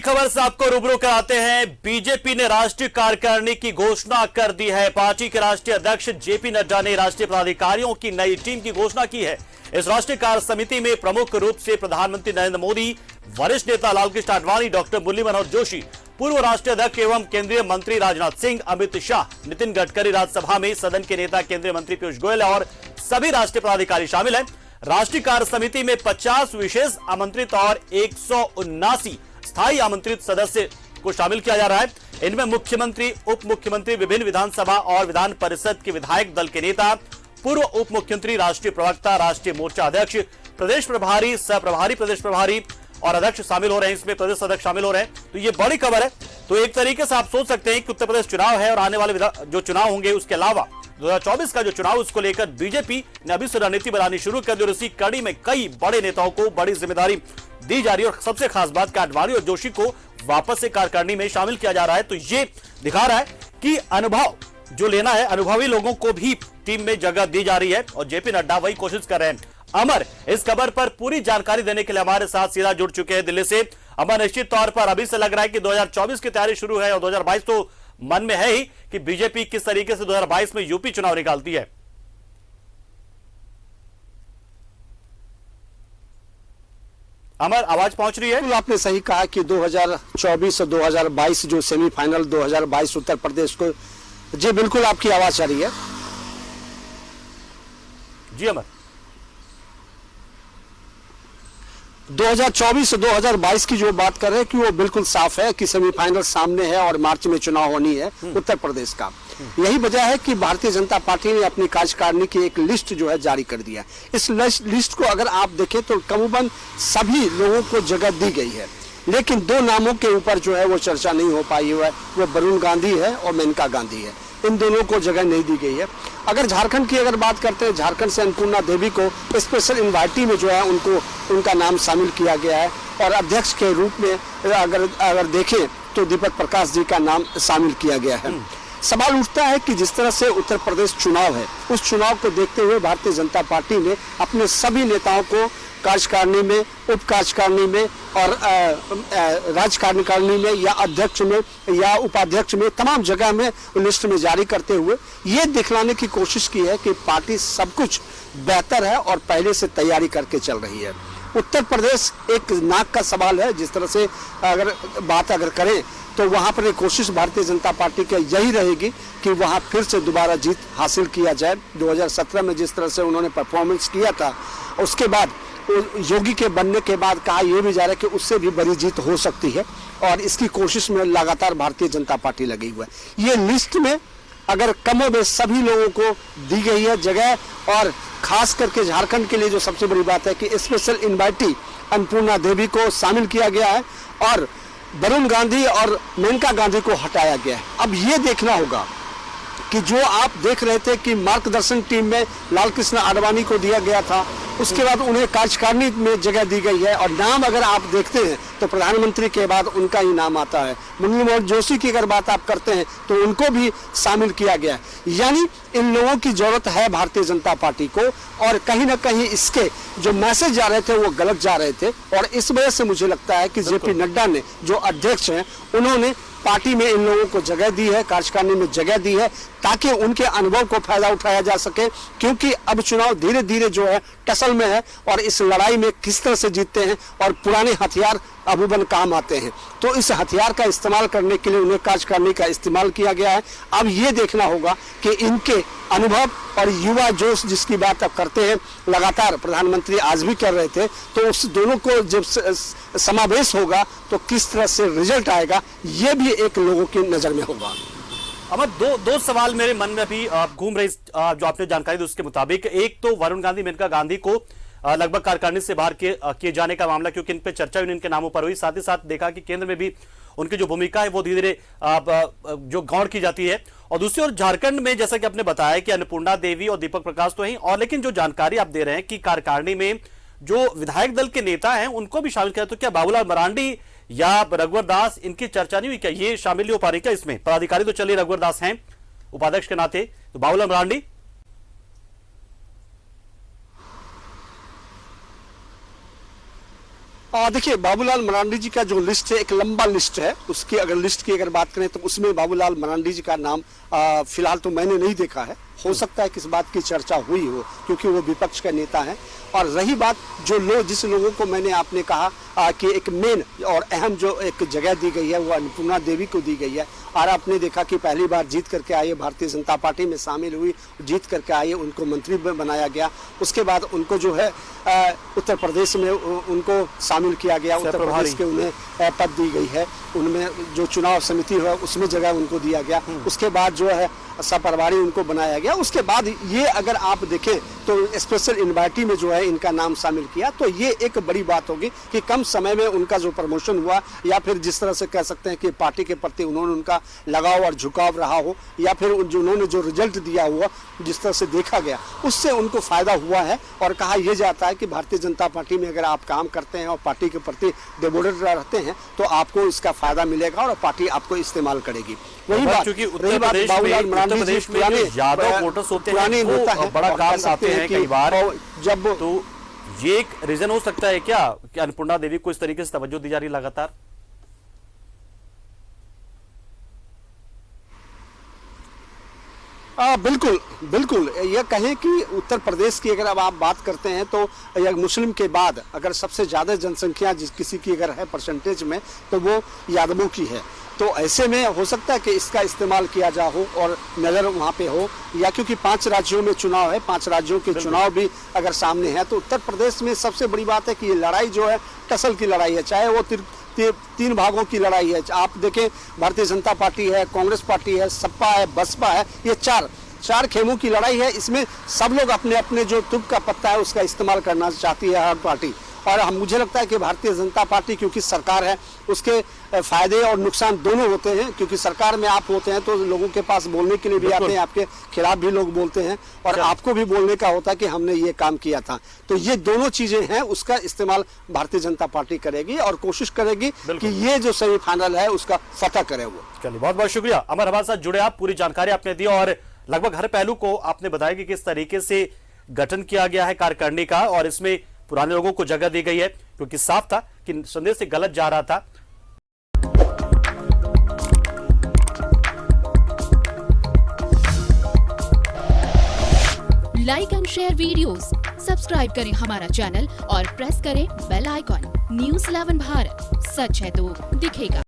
खबर से आपको रूबरू कराते हैं। बीजेपी ने राष्ट्रीय कार्यकारिणी की घोषणा कर दी है। पार्टी के राष्ट्रीय अध्यक्ष जेपी नड्डा ने राष्ट्रीय पदाधिकारियों की नई टीम की घोषणा की है। इस राष्ट्रीय कार्य समिति में प्रमुख रूप से प्रधानमंत्री नरेंद्र मोदी, वरिष्ठ नेता लालकृष्ण आडवाणी, डॉक्टर मुरली मनोहर जोशी, पूर्व राष्ट्रीय अध्यक्ष एवं केंद्रीय मंत्री राजनाथ सिंह, अमित शाह, नितिन गडकरी, राज्यसभा में सदन के नेता केंद्रीय मंत्री पीयूष गोयल और सभी राष्ट्रीय पदाधिकारी शामिल हैं। राष्ट्रीय कार्य समिति में 50 विशेष आमंत्रित और 179 स्थायी आमंत्रित सदस्य को शामिल किया जा रहा है। इनमें मुख्यमंत्री, उप मुख्यमंत्री, विभिन्न विधानसभा और विधान परिषद के विधायक दल के नेता, पूर्व उप मुख्यमंत्री, राष्ट्रीय प्रवक्ता, राष्ट्रीय मोर्चा अध्यक्ष, प्रदेश प्रभारी, सह प्रभारी, प्रदेश प्रभारी और अध्यक्ष शामिल हो रहे हैं। इसमें प्रदेश अध्यक्ष शामिल हो रहे हैं। तो ये बड़ी खबर है। तो एक तरीके से आप सोच सकते हैं कि उत्तर प्रदेश चुनाव है और आने वाले जो चुनाव होंगे उसके अलावा 2024 का जो चुनाव, उसको लेकर बीजेपी ने अभी से रणनीति बनानी शुरू कर दी और इसी कड़ी में कई बड़े नेताओं को बड़ी जिम्मेदारी दी जा रही है और सबसे खास बात कि आडवाणी और जोशी को वापस से कार्यकारिणी में शामिल किया जा रहा है। तो ये दिखा रहा है कि अनुभव जो लेना है, अनुभवी लोगों को भी टीम में जगह दी जा रही है और जेपी नड्डा वही कोशिश कर रहे हैं। अमर इस खबर पर पूरी जानकारी देने के लिए हमारे साथ सीधा जुड़ चुके हैं दिल्ली से। अमर, निश्चित तौर पर अभी से लग रहा है कि 2024 की तैयारी शुरू है और 2022 तो मन में है ही कि बीजेपी किस तरीके से 2022 में यूपी चुनाव निकालती है। अमर, आवाज पहुंच रही है? आपने सही कहा कि 2024 और 2022 जो सेमीफाइनल 2022 उत्तर प्रदेश को, जी बिल्कुल आपकी आवाज आ रही है। जी अमर, 2024 से 2022 की जो बात कर रहे हैं कि वो बिल्कुल साफ है कि सेमीफाइनल सामने है और मार्च में चुनाव होनी है उत्तर प्रदेश का। यही वजह है कि भारतीय जनता पार्टी ने अपनी कार्यकारिणी की एक लिस्ट जो है जारी कर दिया। इस लिस्ट को अगर आप देखें तो करीबन सभी लोगों को जगह दी गई है, लेकिन दो नामों के ऊपर जो है वो चर्चा नहीं हो पाई है। वो वरुण गांधी है और मेनका गांधी है। इन दोनों को जगह नहीं दी गई है। अगर झारखंड की अगर बात करते हैं, झारखंड से अन्नपूर्णा देवी को स्पेशल इन्वाइटी में जो है उनका नाम शामिल किया गया है और अध्यक्ष के रूप में अगर देखें तो दीपक प्रकाश जी का नाम शामिल किया गया है। सवाल उठता है कि जिस तरह से उत्तर प्रदेश चुनाव है, उस चुनाव को देखते हुए भारतीय जनता पार्टी ने अपने सभी नेताओं को कार्यकारिणी में, उप कार्यकारिणी में और राज्य कार्यकारिणी में या अध्यक्ष में या उपाध्यक्ष में, तमाम जगह में लिस्ट में जारी करते हुए ये दिखलाने की कोशिश की है कि पार्टी सब कुछ बेहतर है और पहले से तैयारी करके चल रही है। उत्तर प्रदेश एक नाक का सवाल है। जिस तरह से अगर करें तो वहां पर एक कोशिश भारतीय जनता पार्टी की यही रहेगी कि वहां फिर से दोबारा जीत हासिल किया जाए। 2017 में जिस तरह से उन्होंने परफॉर्मेंस किया था, उसके बाद योगी के बनने के बाद कहा यह भी जा रहा है कि उससे भी बड़ी जीत हो सकती है और इसकी कोशिश में लगातार भारतीय जनता पार्टी लगी हुई है। ये लिस्ट में अगर कमोबेश सभी लोगों को दी गई है जगह, और खास करके झारखंड के लिए जो सबसे बड़ी बात है कि स्पेशल इन्वाइटी अन्नपूर्णा देवी को शामिल किया गया है और वरुण गांधी और मेनका गांधी को हटाया गया है। अब ये देखना होगा कि जो आप देख रहे थे कि मार्गदर्शन टीम में लालकृष्ण आडवाणी को दिया गया था, उसके बाद उन्हें कार्यकारिणी में जगह दी गई है और नाम अगर आप देखते हैं तो प्रधानमंत्री के बाद उनका ही नाम आता है। मुरली मनोहर जोशी की अगर बात आप करते हैं तो उनको भी शामिल किया गया है। यानी इन लोगों की जरूरत है भारतीय जनता पार्टी को और कहीं ना कहीं इसके जो मैसेज जा रहे थे वो गलत जा रहे थे और इस वजह से मुझे लगता है कि जेपी नड्डा ने, जो अध्यक्ष हैं, उन्होंने पार्टी में इन लोगों को जगह दी है, कार्यकारिणी में जगह दी है ताकि उनके अनुभव को फायदा उठाया जा सके। क्योंकि अब चुनाव धीरे धीरे जो है टसल में है और इस लड़ाई में किस तरह से जीतते हैं और पुराने हथियार अबूबन काम आते हैं, तो इस हथियार का इस्तेमाल करने के लिए उन्हें कार्यकारिणी का इस्तेमाल किया गया है। अब ये देखना होगा कि इनके अनुभव और युवा जोश जिसकी बात आप करते हैं, लगातार प्रधानमंत्री आज भी कर रहे थे, तो उस दोनों को जब समावेश होगा तो किस तरह से रिजल्ट आएगा ये भी एक लोगों की नजर में होगा। अमर, दो सवाल मेरे मन में अभी घूम रही, जो आपने जानकारी दी उसके मुताबिक। एक तो वरुण गांधी, मेनका गांधी को लगभग कार्यकारिणी से बाहर किए जाने का मामला, क्योंकि इन पे चर्चा भी इनके नामों पर हुई। साथ ही साथ देखा कि केंद्र में भी उनकी जो भूमिका है वो धीरे धीरे जो गौण की जाती है। और दूसरी ओर झारखंड में जैसा कि आपने बताया कि अन्नपूर्णा देवी और दीपक प्रकाश तो हैं, और लेकिन जो जानकारी आप दे रहे हैं कि कार्यकारिणी में जो विधायक दल के नेता हैं उनको भी शामिल किया, तो क्या बाबूलाल मरांडी या रघुवर दास, इनकी चर्चा नहीं हुई क्या? ये शामिल नहीं हो पा रही क्या इसमें? पदाधिकारी तो चलिए रघुवर दास हैं उपाध्यक्ष के नाते, तो बाबूलाल मरांडी देखिए, बाबूलाल मरांडी जी का जो लिस्ट है एक लंबा लिस्ट है। उसकी अगर लिस्ट की अगर बात करें तो उसमें बाबूलाल मरांडी जी का नाम फिलहाल तो मैंने नहीं देखा है। हो सकता है कि इस बात की चर्चा हुई हो क्योंकि वो विपक्ष का नेता है। और रही बात जो जिस लोगों को मैंने आपने कहा कि एक मेन और अहम जो एक जगह दी गई है वो अन्नपूर्णा देवी को दी गई है। और आपने देखा कि पहली बार जीत करके आई, भारतीय जनता पार्टी में शामिल हुई, जीत करके आई, उनको मंत्री बनाया गया। उसके बाद उनको जो है उत्तर प्रदेश में उनको शामिल किया गया, उत्तर प्रदेश के उन्हें पद दी गई है। उनमें जो चुनाव समिति है उसमें जगह उनको दिया गया। उसके बाद जो है सपरवारी उनको बनाया गया। उसके बाद ये अगर आप देखें तो स्पेशल इन्वाइटी में जो है इनका नाम शामिल किया, तो ये एक बड़ी बात होगी कि कम समय में उनका जो प्रमोशन हुआ, या फिर जिस तरह से कह सकते हैं कि पार्टी के प्रति उन्होंने उनका लगाव और झुकाव रहा हो, या फिर उन्होंने जो रिजल्ट दिया हुआ जिस तरह से देखा गया उससे उनको फायदा हुआ है। और कहा यह जाता है कि भारतीय जनता पार्टी में अगर आप काम करते हैं और पार्टी के प्रति डिवोटेड रहते हैं तो आपको इसका फायदा मिलेगा और पार्टी आपको इस्तेमाल करेगी। वही बात क्योंकि उत्तर प्रदेश में जो यादव वोटर्स होते हैं वो बड़ा काम आते हैं कई बार, जब तो ये एक रीजन हो सकता है क्या कि अन्नपूर्णा देवी को इस तरीके से तवज्जो दी जा रही लगातार? बिल्कुल बिल्कुल। यह कहें कि उत्तर प्रदेश की अगर अब आप बात करते हैं तो यह मुस्लिम के बाद अगर सबसे ज़्यादा जनसंख्या जिस किसी की अगर है परसेंटेज में तो वो यादवों की है। तो ऐसे में हो सकता है कि इसका इस्तेमाल किया जा हो और नज़र वहाँ पे हो, या क्योंकि 5 राज्यों में चुनाव है, 5 राज्यों के चुनाव भी अगर सामने है तो उत्तर प्रदेश में सबसे बड़ी बात है कि ये लड़ाई जो है टसल की लड़ाई है, चाहे वो 3 भागों की लड़ाई है। आप देखें भारतीय जनता पार्टी है, कांग्रेस पार्टी है, सपा है, बसपा है, ये चार खेमों की लड़ाई है। इसमें सब लोग अपने अपने जो तुप का पत्ता है उसका इस्तेमाल करना चाहती है हर पार्टी। और मुझे लगता है कि भारतीय जनता पार्टी क्योंकि सरकार है उसके फायदे और नुकसान दोनों होते हैं, क्योंकि सरकार में आप होते हैं तो लोगों के पास बोलने के लिए भी आते हैं, आपके खिलाफ भी लोग बोलते हैं और आपको भी बोलने का होता है कि हमने ये काम किया था। तो ये दोनों चीजें हैं, उसका इस्तेमाल भारतीय जनता पार्टी करेगी और कोशिश करेगी कि ये जो सेमीफाइनल है उसका फतह करे वो। चलिए, बहुत बहुत शुक्रिया अमर, हमारे साथ जुड़े आप, पूरी जानकारी आपने दी और लगभग हर पहलू को आपने बताया कि किस तरीके से गठन किया गया है कार्यकारिणी का और इसमें पुराने लोगों को जगह दी गई है, क्योंकि साफ था कि संदेश से गलत जा रहा था। Like and share videos, subscribe करें हमारा चैनल और प्रेस करें बेल आइकॉन। न्यूज़ 11 भारत, सच है तो दिखेगा।